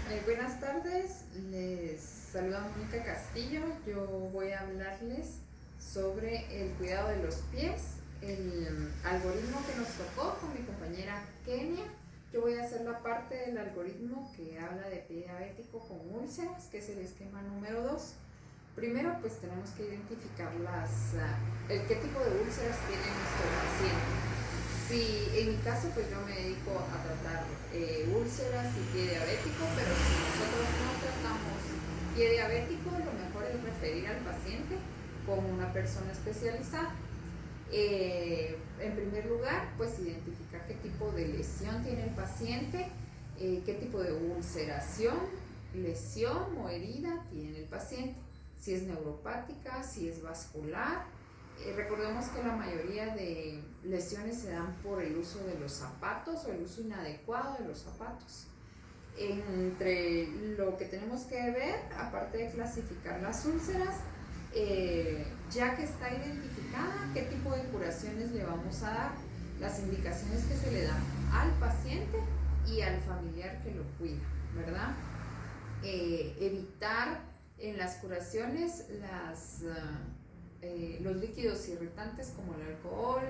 Buenas tardes, les saluda Mónica Castillo. Yo voy a hablarles sobre el cuidado de los pies, el algoritmo que nos tocó con mi compañera Kenia. Yo voy a hacer la parte del algoritmo que habla de pie diabético con úlceras, que es el esquema número 2. Primero, pues tenemos que identificar qué tipo de úlceras tiene nuestro paciente. Si en mi caso, pues yo me dedico a tratar úlceras y pie diabético, pero si nosotros no tratamos pie diabético, lo mejor es referir al paciente con una persona especializada. En primer lugar, pues identificar qué tipo de lesión tiene el paciente, qué tipo de ulceración, lesión o herida tiene el paciente, si es neuropática, si es vascular. Recordemos que la mayoría de lesiones se dan por el uso de los zapatos o el uso inadecuado de los zapatos. Entre lo que tenemos que ver, aparte de clasificar las úlceras, ya que está identificada, qué tipo de curaciones le vamos a dar, las indicaciones que se le dan al paciente y al familiar que lo cuida, ¿verdad? Evitar en las curaciones los líquidos irritantes como el alcohol,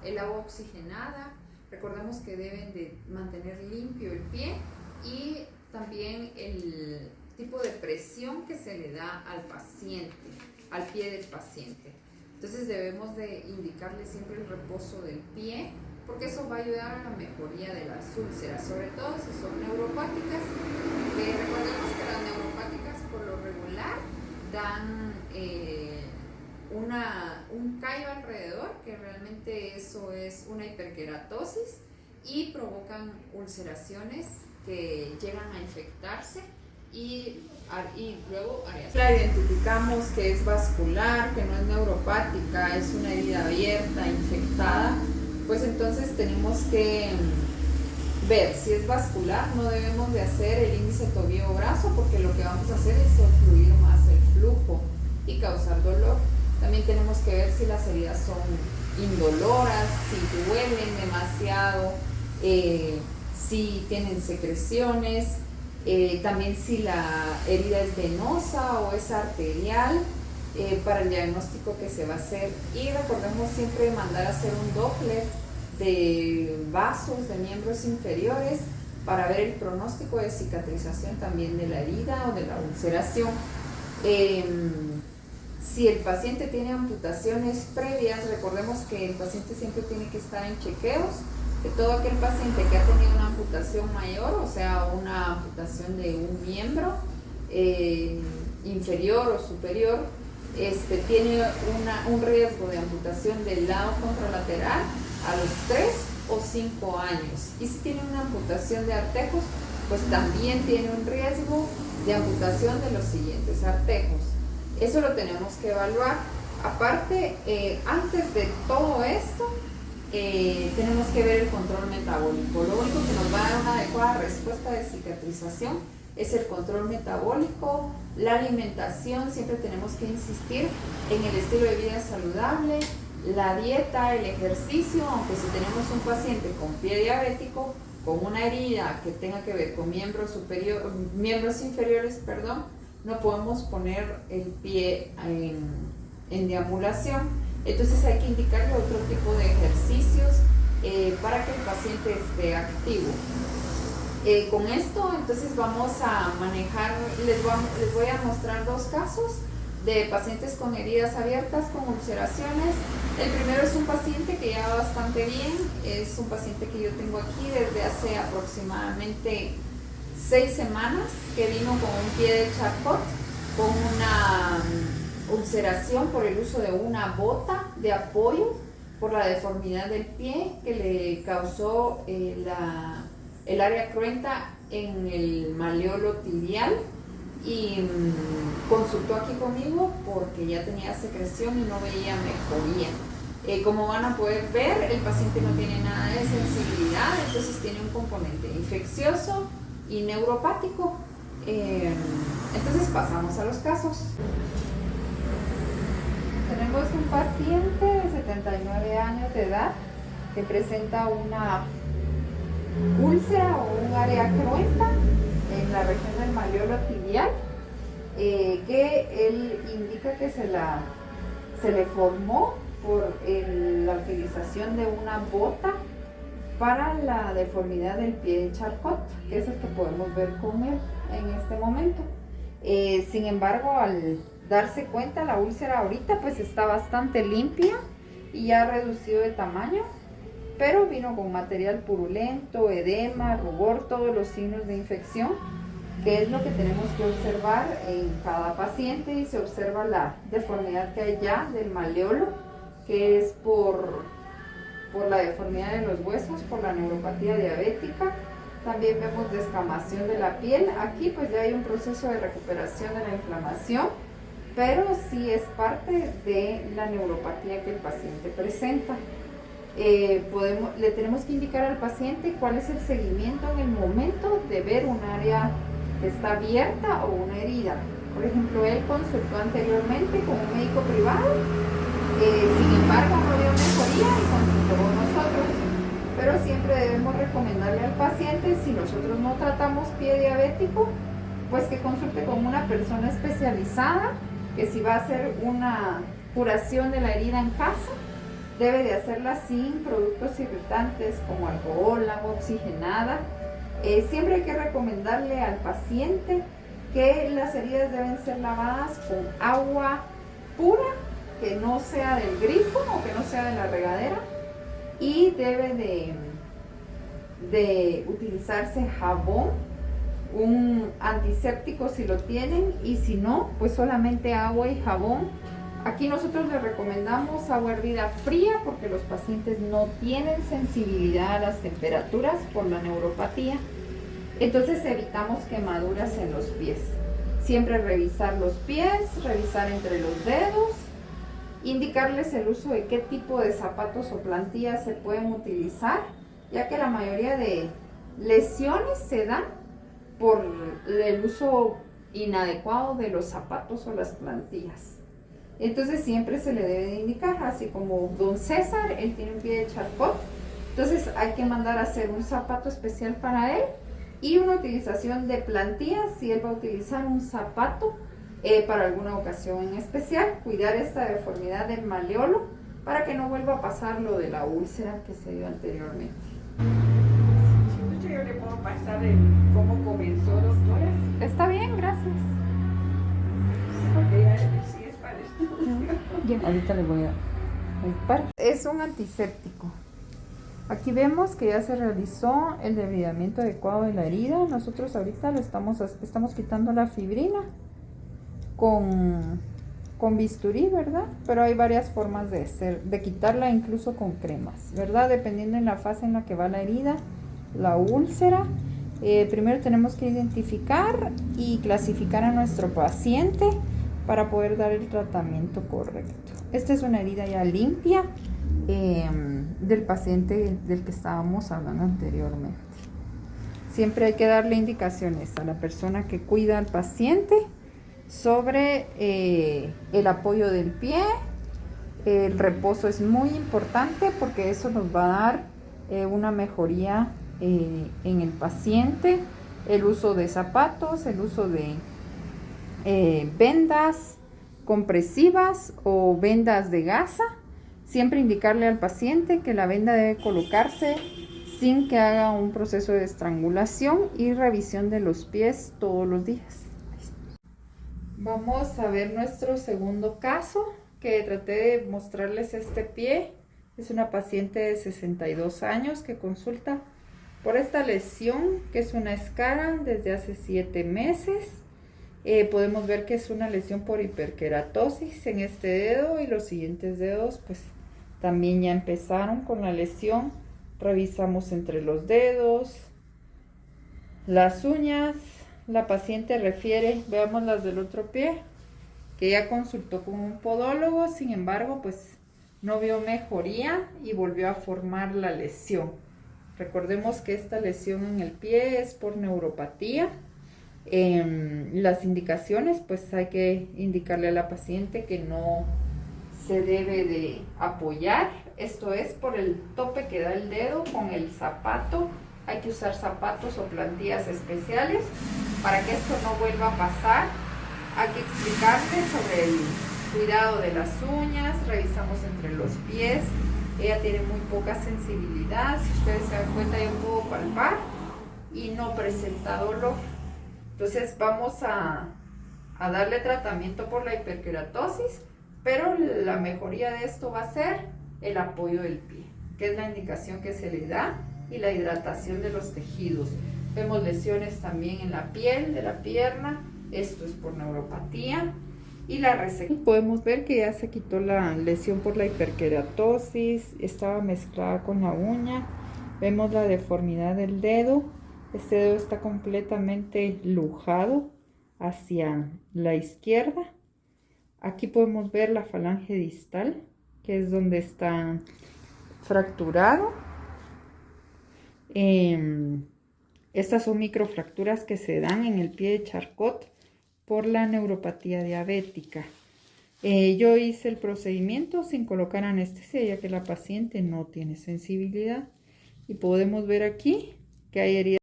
el agua oxigenada. Recordemos que deben de mantener limpio el pie y también el tipo de presión que se le da al paciente, al pie del paciente. Entonces debemos de indicarle siempre el reposo del pie, porque eso va a ayudar a la mejoría de las úlceras, sobre todo si son neuropáticas. Recordemos que las neuropáticas por lo regular dan un callo alrededor, que realmente eso es una hiperkeratosis, y provocan ulceraciones que llegan a infectarse y luego la identificamos que es vascular, que no es neuropática, es una herida abierta, infectada, pues entonces tenemos que ver si es vascular. No debemos de hacer el índice tobillo-brazo, porque lo que vamos a hacer es obstruir más el flujo y causar dolor. También tenemos que ver si las heridas son indoloras, si duelen demasiado, si tienen secreciones, también si la herida es venosa o es arterial, para el diagnóstico que se va a hacer. Y recordemos siempre mandar a hacer un Doppler de vasos, de miembros inferiores, para ver el pronóstico de cicatrización también de la herida o de la ulceración. Si el paciente tiene amputaciones previas, recordemos que el paciente siempre tiene que estar en chequeos, que todo aquel paciente que ha tenido una amputación mayor, o sea, una amputación de un miembro inferior o superior, tiene un riesgo de amputación del lado contralateral a los 3 o 5 años. Y si tiene una amputación de artejos, pues también tiene un riesgo de amputación de los siguientes artejos. Eso lo tenemos que evaluar. Aparte, antes de todo esto, tenemos que ver el control metabólico. Lo único que nos va a dar una adecuada respuesta de cicatrización es el control metabólico, la alimentación. Siempre tenemos que insistir en el estilo de vida saludable, la dieta, el ejercicio. Aunque si tenemos un paciente con pie diabético, con una herida que tenga que ver con miembros inferiores, no podemos poner el pie en deambulación. Entonces hay que indicarle otro tipo de ejercicios para que el paciente esté activo. Con esto entonces vamos a manejar, les voy a mostrar dos casos de pacientes con heridas abiertas, con ulceraciones. El primero es un paciente que ya va bastante bien, es un paciente que yo tengo aquí desde hace aproximadamente 6 semanas, que vino con un pie de Charcot, con una ulceración por el uso de una bota de apoyo, por la deformidad del pie que le causó el área cruenta en el maleolo tibial, y consultó aquí conmigo porque ya tenía secreción y no veía mejoría. Como van a poder ver, el paciente no tiene nada de sensibilidad, entonces tiene un componente infeccioso y neuropático. Entonces pasamos a los casos. Tenemos un paciente de 79 años de edad que presenta una úlcera o un área cruenta en en la región del malleolo tibial, que él indica que se le formó por la utilización de una bota para la deformidad del pie de Charcot, que es el que podemos ver con él en este momento. Sin embargo, al darse cuenta, la úlcera ahorita pues está bastante limpia y ya ha reducido de tamaño, pero vino con material purulento, edema, rubor, todos los signos de infección, que es lo que tenemos que observar en cada paciente, y se observa la deformidad que hay ya del malleolo, que es por la deformidad de los huesos, por la neuropatía diabética. También vemos descamación de la piel. Aquí pues ya hay un proceso de recuperación de la inflamación, pero sí es parte de la neuropatía que el paciente presenta. Le tenemos que indicar al paciente cuál es el seguimiento en el momento de ver un área que está abierta o una herida. Por ejemplo, él consultó anteriormente con un médico privado, sin embargo no vio mejoría y consultó con nosotros. Pero siempre debemos recomendarle al paciente, si nosotros no tratamos pie diabético, pues que consulte con una persona especializada, que si va a hacer una curación de la herida en casa, debe de hacerla sin productos irritantes como alcohol, agua oxigenada. Siempre hay que recomendarle al paciente que las heridas deben ser lavadas con agua pura, que no sea del grifo o que no sea de la regadera, y debe de utilizarse jabón, un antiséptico si lo tienen, y si no, pues solamente agua y jabón. Aquí nosotros les recomendamos agua hervida fría porque los pacientes no tienen sensibilidad a las temperaturas por la neuropatía. Entonces evitamos quemaduras en los pies. Siempre revisar los pies, revisar entre los dedos, indicarles el uso de qué tipo de zapatos o plantillas se pueden utilizar, ya que la mayoría de lesiones se dan por el uso inadecuado de los zapatos o las plantillas. Entonces siempre se le debe de indicar, así como don César, él tiene un pie de Charcot, entonces hay que mandar a hacer un zapato especial para él y una utilización de plantillas si él va a utilizar un zapato para alguna ocasión en especial. Cuidar esta deformidad del malleolo para que no vuelva a pasar lo de la úlcera que se dio anteriormente. Si yo le puedo pasar cómo comenzó, doctora. Está bien, gracias. Porque ya sí es para esto. Ya, ahorita le voy a... Es un antiséptico. Aquí vemos que ya se realizó el debridamiento adecuado de la herida. Nosotros ahorita le estamos quitando la fibrina con bisturí, ¿verdad? Pero hay varias formas de quitarla, incluso con cremas, ¿verdad? Dependiendo en la fase en la que va la herida, la úlcera. Primero tenemos que identificar y clasificar a nuestro paciente para poder dar el tratamiento correcto. Esta es una herida ya limpia del paciente del que estábamos hablando anteriormente. Siempre hay que darle indicaciones a la persona que cuida al paciente sobre el apoyo del pie. El reposo es muy importante porque eso nos va a dar una mejoría en el paciente. El uso de zapatos, el uso de vendas compresivas o vendas de gasa. Siempre indicarle al paciente que la venda debe colocarse sin que haga un proceso de estrangulación, y revisión de los pies todos los días. Vamos a ver nuestro segundo caso, que traté de mostrarles este pie. Es una paciente de 62 años que consulta por esta lesión, que es una escara desde hace 7 meses. Podemos ver que es una lesión por hiperkeratosis en este dedo, y los siguientes dedos pues también ya empezaron con la lesión. Revisamos entre los dedos, las uñas. La paciente refiere, veamos las del otro pie, que ya consultó con un podólogo, sin embargo pues no vio mejoría y volvió a formar la lesión. Recordemos que esta lesión en el pie es por neuropatía. Las indicaciones, pues hay que indicarle a la paciente que no se debe de apoyar, esto es por el tope que da el dedo con el zapato. Hay que usar zapatos o plantillas especiales para que esto no vuelva a pasar, hay que explicarle sobre el cuidado de las uñas. Revisamos entre los pies. Ella tiene muy poca sensibilidad, si ustedes se dan cuenta yo puedo palpar y no presenta dolor. Entonces vamos a darle tratamiento por la hiperkeratosis, pero la mejoría de esto va a ser el apoyo del pie, que es la indicación que se le da, y la hidratación de los tejidos. Vemos lesiones también en la piel de la pierna, esto es por neuropatía. Y la resección. Podemos ver que ya se quitó la lesión por la hiperkeratosis, estaba mezclada con la uña. Vemos la deformidad del dedo. Este dedo está completamente lujado hacia la izquierda. Aquí podemos ver la falange distal, que es donde está fracturado. Estas son microfracturas que se dan en el pie de Charcot por la neuropatía diabética. Yo hice el procedimiento sin colocar anestesia, ya que la paciente no tiene sensibilidad. Y podemos ver aquí que hay heridas